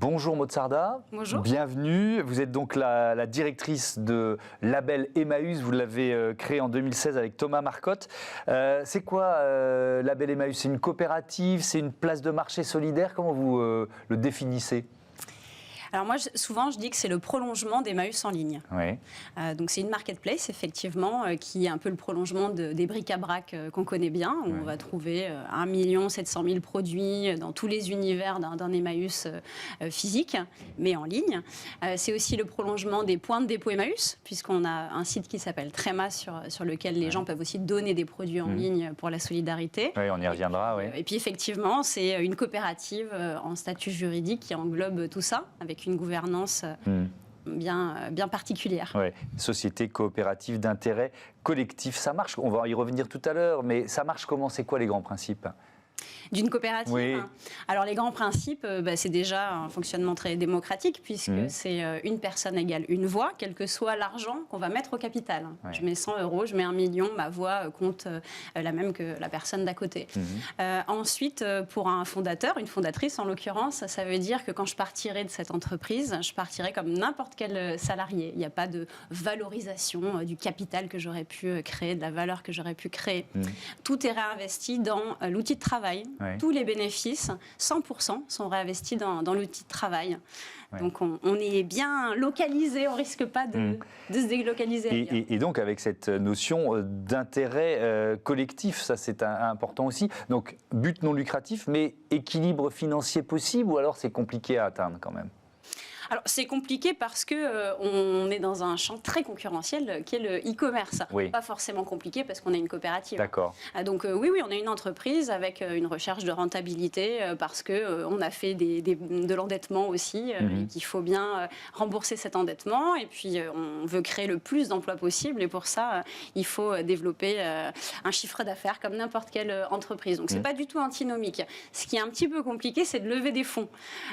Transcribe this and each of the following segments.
Bonjour Maud Sarda. Bonjour. Bienvenue. Vous êtes donc la directrice de Label Emmaüs. Vous l'avez créé en 2016 avec Thomas Marcotte. C'est quoi Label Emmaüs? C'est une coopérative? C'est une place de marché solidaire? Comment vous le définissez? Alors moi, souvent, je dis que c'est le prolongement d'Emmaüs en ligne. Oui. Donc c'est une marketplace, effectivement, qui est un peu le prolongement des bric-à-brac qu'on connaît bien. Où on va trouver 1 700 000 produits dans tous les univers d'un Emmaüs physique, mais en ligne. C'est aussi le prolongement des points de dépôt Emmaüs, puisqu'on a un site qui s'appelle Tréma, sur lequel les gens peuvent aussi donner des produits en ligne pour la solidarité. Oui, on y reviendra, oui. Et puis effectivement, c'est une coopérative en statut juridique qui englobe tout ça, avec une gouvernance bien particulière. Ouais. Société coopérative d'intérêt collectif, ça marche. On va y revenir tout à l'heure, mais ça marche comment? C'est quoi les grands principes? D'une coopérative. Oui. Alors les grands principes, c'est déjà un fonctionnement très démocratique, puisque c'est une personne égale une voix, quel que soit l'argent qu'on va mettre au capital. Ouais. Je mets 100 €, je mets 1 million, ma voix compte la même que la personne d'à côté. Ensuite, pour un fondateur, une fondatrice en l'occurrence, ça veut dire que quand je partirai de cette entreprise, je partirai comme n'importe quel salarié. Il n'y a pas de valorisation du capital que j'aurais pu créer, de la valeur que j'aurais pu créer. Tout est réinvesti dans l'outil de travail. Ouais. Tous les bénéfices, 100%, sont réinvestis dans l'outil de travail. Ouais. Donc on est bien localisé, on ne risque pas de se délocaliser. Et donc avec cette notion d'intérêt collectif, ça c'est important aussi. Donc but non lucratif, mais équilibre financier possible, ou alors c'est compliqué à atteindre quand même? Alors c'est compliqué parce que on est dans un champ très concurrentiel qui est le e-commerce. Oui. Pas forcément compliqué parce qu'on est une coopérative. D'accord. Donc oui, on est une entreprise avec une recherche de rentabilité parce que on a fait de l'endettement aussi et qu'il faut bien rembourser cet endettement. Et puis on veut créer le plus d'emplois possible, et pour ça il faut développer un chiffre d'affaires comme n'importe quelle entreprise. Donc c'est pas du tout antinomique. Ce qui est un petit peu compliqué, c'est de lever des fonds.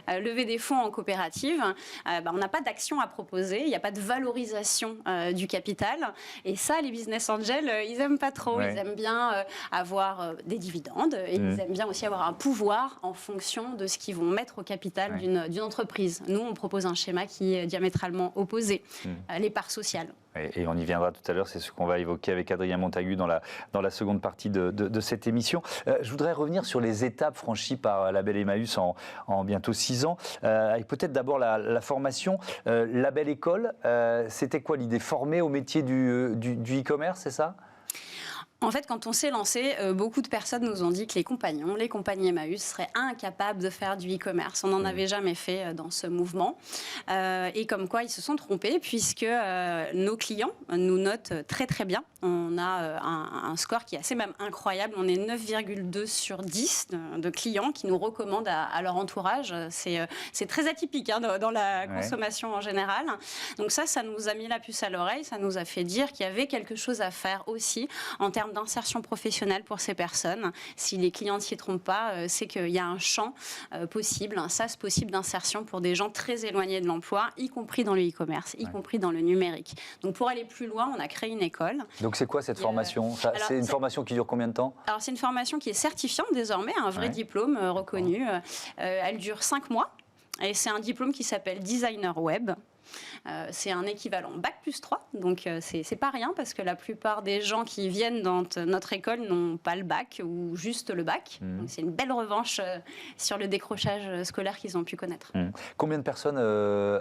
Lever des fonds en coopérative. On n'a pas d'action à proposer, il n'y a pas de valorisation du capital, et ça les business angels ils n'aiment pas trop. Ouais. Ils aiment bien avoir des dividendes, et ils aiment bien aussi avoir un pouvoir en fonction de ce qu'ils vont mettre au capital d'une entreprise. Nous on propose un schéma qui est diamétralement opposé, les parts sociales. Et on y viendra tout à l'heure, c'est ce qu'on va évoquer avec Adrien Montagu dans la seconde partie de cette émission. Je voudrais revenir sur les étapes franchies par Label Emmaüs en bientôt 6 ans, avec peut-être d'abord la formation. Label École, c'était quoi l'idée? Former au métier du e-commerce, c'est ça? En fait, quand on s'est lancé, beaucoup de personnes nous ont dit que les compagnies Emmaüs seraient incapables de faire du e-commerce. On n'en avait jamais fait dans ce mouvement. Et comme quoi, ils se sont trompés, puisque nos clients nous notent très très bien. On a un score qui est assez même incroyable. On est 9,2 sur 10 de clients qui nous recommandent à leur entourage. C'est très atypique dans la consommation en général. Donc ça nous a mis la puce à l'oreille. Ça nous a fait dire qu'il y avait quelque chose à faire aussi en termes d'insertion professionnelle pour ces personnes. Si les clients ne s'y trompent pas, c'est qu'il y a un champ possible, un sas possible d'insertion pour des gens très éloignés de l'emploi, y compris dans le e-commerce, y compris dans le numérique. Donc pour aller plus loin, on a créé une école. Donc c'est quoi cette formation? C'est une formation qui dure combien de temps? Alors c'est une formation qui est certifiante désormais, un vrai diplôme reconnu. Elle dure 5 mois, et c'est un diplôme qui s'appelle Designer Web. C'est un équivalent Bac+3, donc c'est pas rien, parce que la plupart des gens qui viennent dans notre école n'ont pas le bac ou juste le bac. Donc c'est une belle revanche sur le décrochage scolaire qu'ils ont pu connaître. Combien de personnes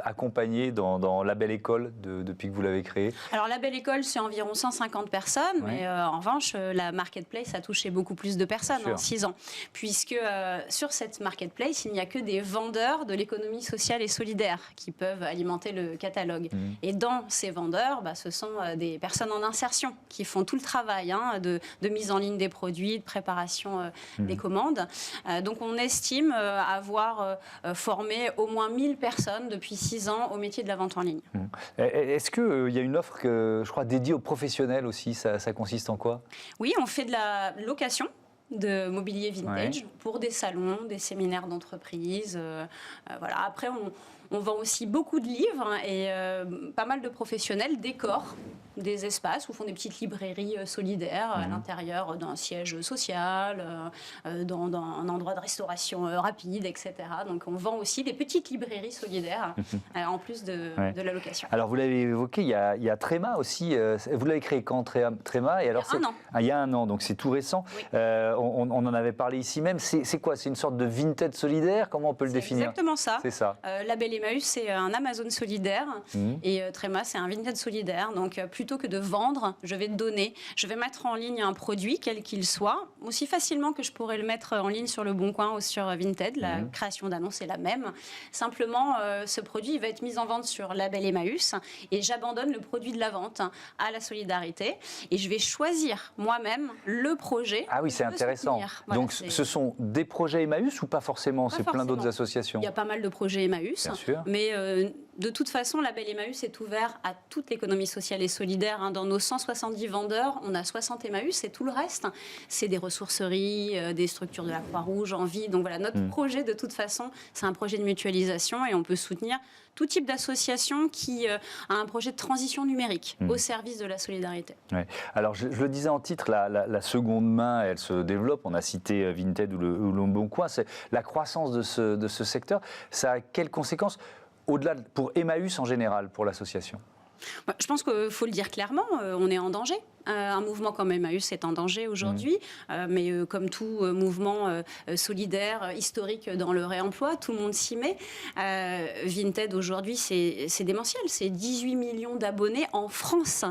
accompagnées dans la Belle École depuis que vous l'avez créée? Alors la Belle École, c'est environ 150 personnes, mais en revanche, la marketplace a touché beaucoup plus de personnes en 6 ans, puisque sur cette marketplace, il n'y a que des vendeurs de l'économie sociale et solidaire qui peuvent alimenter le catalogue. Et dans ces vendeurs, ce sont des personnes en insertion qui font tout le travail de mise en ligne des produits, de préparation des commandes. Donc on estime avoir formé au moins 1000 personnes depuis 6 ans au métier de la vente en ligne. Est-ce qu'il y a une offre, je crois, dédiée aux professionnels aussi? Ça consiste en quoi? Oui, on fait de la location de mobilier vintage pour des salons, des séminaires d'entreprise. Voilà. Après, On vend aussi beaucoup de livres et pas mal de professionnels décorent des espaces où font des petites librairies solidaires à l'intérieur d'un siège social, dans un endroit de restauration rapide, etc. Donc on vend aussi des petites librairies solidaires en plus de la location. Alors vous l'avez évoqué, il y a Tréma aussi. Vous l'avez créé quand, Tréma? Et alors, il y a 1 an. Il y a 1 an, donc c'est tout récent. Oui. On en avait parlé ici même. C'est quoi? C'est une sorte de Vinted solidaire? Comment on peut le définir? Exactement ça. C'est ça. Label Emmaüs, c'est un Amazon solidaire et Tréma, c'est un Vinted solidaire. Donc plutôt que de vendre, je vais donner. Je vais mettre en ligne un produit, quel qu'il soit, aussi facilement que je pourrais le mettre en ligne sur Le Bon Coin ou sur Vinted. La création d'annonce est la même. Simplement, ce produit va être mis en vente sur Label Emmaüs et j'abandonne le produit de la vente à la solidarité et je vais choisir moi-même le projet. Ah oui, c'est intéressant. Voilà, donc ce sont des projets Emmaüs ou pas forcément? C'est plein d'autres associations. Il y a pas mal de projets Emmaüs, bien sûr. Mais de toute façon, Label Emmaüs est ouvert à toute l'économie sociale et solidaire. Dans nos 170 vendeurs, on a 60 Emmaüs et tout le reste, c'est des ressourceries, des structures de la Croix-Rouge, Envie. Donc voilà, notre projet, de toute façon, c'est un projet de mutualisation et on peut soutenir tout type d'association qui a un projet de transition numérique au service de la solidarité. Ouais. Alors, je le disais en titre, la seconde main, elle se développe. On a cité Vinted ou le Bon Coin. C'est la croissance de ce secteur. Ça a quelles conséquences au-delà pour Emmaüs en général, pour l'association? Je pense qu'il faut le dire clairement, on est en danger. Un mouvement comme Emmaüs est en danger aujourd'hui, mais comme tout mouvement solidaire, historique dans le réemploi, tout le monde s'y met. Vinted aujourd'hui, c'est démentiel, c'est 18 millions d'abonnés en France.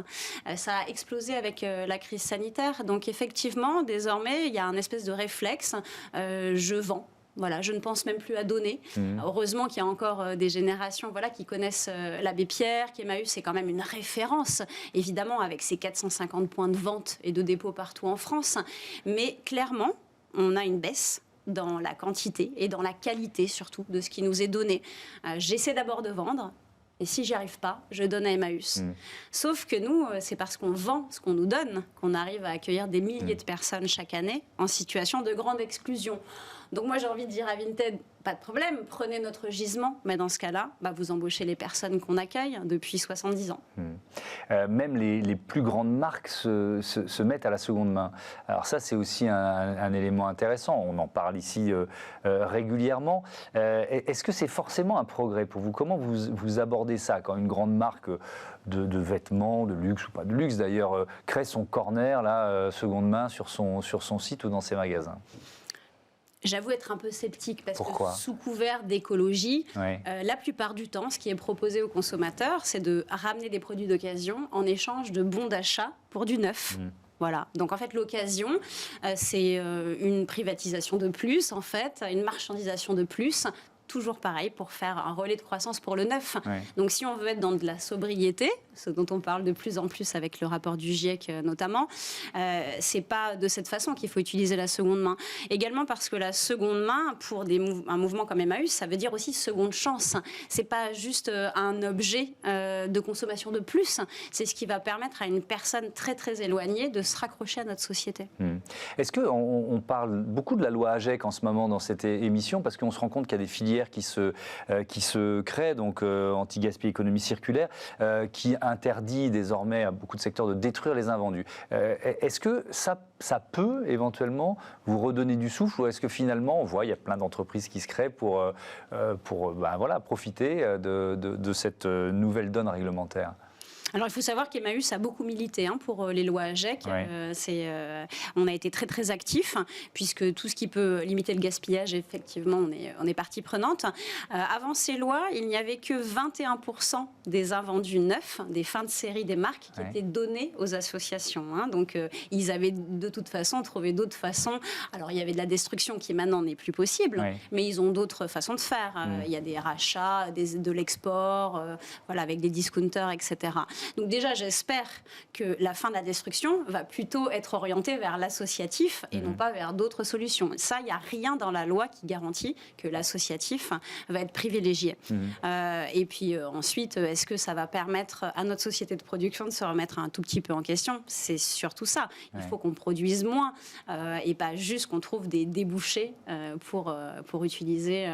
Ça a explosé avec la crise sanitaire. Donc effectivement, désormais, il y a un espèce de réflexe, je vends. Voilà, je ne pense même plus à donner. Heureusement qu'il y a encore des générations qui connaissent l'abbé Pierre, qu'Emmaüs c'est quand même une référence, évidemment, avec ses 450 points de vente et de dépôt partout en France. Mais clairement, on a une baisse dans la quantité et dans la qualité surtout de ce qui nous est donné. J'essaie d'abord de vendre. Et si j'y arrive pas, je donne à Emmaüs. Sauf que nous, c'est parce qu'on vend ce qu'on nous donne qu'on arrive à accueillir des milliers de personnes chaque année en situation de grande exclusion. Donc moi, j'ai envie de dire à Vinted, pas de problème, prenez notre gisement, mais dans ce cas-là, vous embauchez les personnes qu'on accueille depuis 70 ans. Même les plus grandes marques se mettent à la seconde main. Alors ça, c'est aussi un élément intéressant. On en parle ici régulièrement. Est-ce que c'est forcément un progrès pour vous? Comment vous abordez ça quand une grande marque de vêtements, de luxe ou pas de luxe d'ailleurs, crée son corner seconde main sur son site ou dans ses magasins? J'avoue être un peu sceptique parce Pourquoi? que sous couvert d'écologie, la plupart du temps, ce qui est proposé aux consommateurs, c'est de ramener des produits d'occasion en échange de bons d'achat pour du neuf. Voilà. Donc en fait, l'occasion, c'est une privatisation de plus, en fait, une marchandisation de plus. Toujours pareil pour faire un relais de croissance pour le neuf. Donc si on veut être dans de la sobriété, ce dont on parle de plus en plus avec le rapport du GIEC notamment, c'est pas de cette façon qu'il faut utiliser la seconde main. Également parce que la seconde main, pour un mouvement comme Emmaüs, ça veut dire aussi seconde chance. C'est pas juste un objet de consommation de plus, c'est ce qui va permettre à une personne très très éloignée de se raccrocher à notre société. Est-ce qu'on parle beaucoup de la loi AGEC en ce moment dans cette émission, parce qu'on se rend compte qu'il y a des filières qui se crée, donc anti-gaspi économie circulaire, qui interdit désormais à beaucoup de secteurs de détruire les invendus. Est-ce que ça peut éventuellement vous redonner du souffle, ou est-ce que finalement on voit il y a plein d'entreprises qui se créent pour profiter de cette nouvelle donne réglementaire? Alors, il faut savoir qu'Emmaüs a beaucoup milité pour les lois AGEC. On a été très, très actifs, puisque tout ce qui peut limiter le gaspillage, effectivement, on est partie prenante. Avant ces lois, il n'y avait que 21% des invendus neufs, des fins de série des marques, qui étaient donnés aux associations. Donc, ils avaient de toute façon trouvé d'autres façons. Alors, il y avait de la destruction qui maintenant n'est plus possible, mais ils ont d'autres façons de faire. Il y a des rachats, de l'export, avec des discounters, etc. Donc déjà, j'espère que la fin de la destruction va plutôt être orientée vers l'associatif et non pas vers d'autres solutions. Ça, il n'y a rien dans la loi qui garantit que l'associatif va être privilégié. Et puis ensuite, est-ce que ça va permettre à notre société de production de se remettre un tout petit peu en question? C'est surtout ça. Il faut qu'on produise moins et pas juste qu'on trouve des débouchés pour utiliser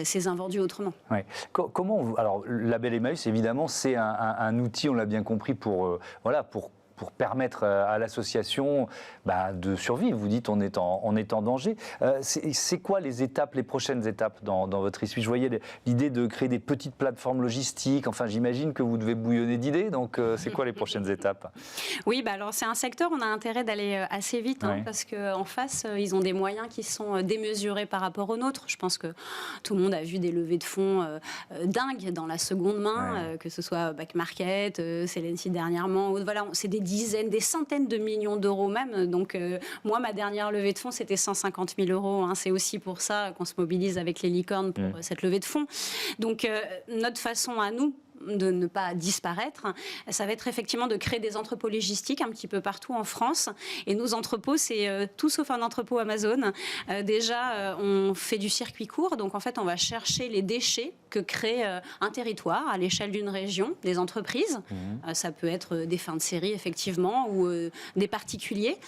ces invendus autrement. Ouais. Comment alors, Label Emmaüs, évidemment, c'est un outil, on l'a bien compris, pour permettre à l'association de survivre. Vous dites on est en danger. C'est quoi les prochaines étapes dans votre issue? Je voyais l'idée de créer des petites plateformes logistiques. Enfin, j'imagine que vous devez bouillonner d'idées. Donc, c'est quoi les prochaines étapes? Oui, alors c'est un secteur, on a intérêt d'aller assez vite parce qu'en face, ils ont des moyens qui sont démesurés par rapport aux nôtres. Je pense que tout le monde a vu des levées de fonds dingues dans la seconde main, que ce soit Back Market, Celency dernièrement. Voilà, c'est des dizaines, des centaines de millions d'euros même. Donc, moi, ma dernière levée de fonds, c'était 150 000 euros. C'est aussi pour ça qu'on se mobilise avec les licornes pour cette levée de fonds. Donc, notre façon à nous de ne pas disparaître, ça va être effectivement de créer des entrepôts logistiques un petit peu partout en France. Et nos entrepôts, c'est tout sauf un entrepôt Amazon. Déjà, on fait du circuit court. Donc, en fait, on va chercher les déchets que crée un territoire à l'échelle d'une région, des entreprises. Ça peut être des fins de série, effectivement, ou des particuliers.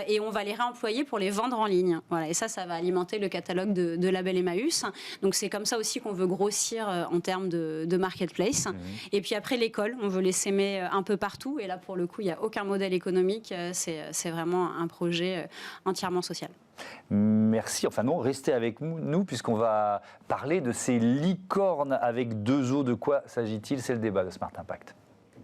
Et on va les réemployer pour les vendre en ligne. Voilà. Et ça va alimenter le catalogue de Label Emmaüs. Donc, c'est comme ça aussi qu'on veut grossir en termes de marketplace. Et puis après, l'école, on veut les s'aimer un peu partout. Et là, pour le coup, il n'y a aucun modèle économique. C'est vraiment un projet entièrement social. Merci. Enfin non, restez avec nous puisqu'on va parler de ces licornes avec deux os. De quoi s'agit-il? C'est le débat de Smart Impact.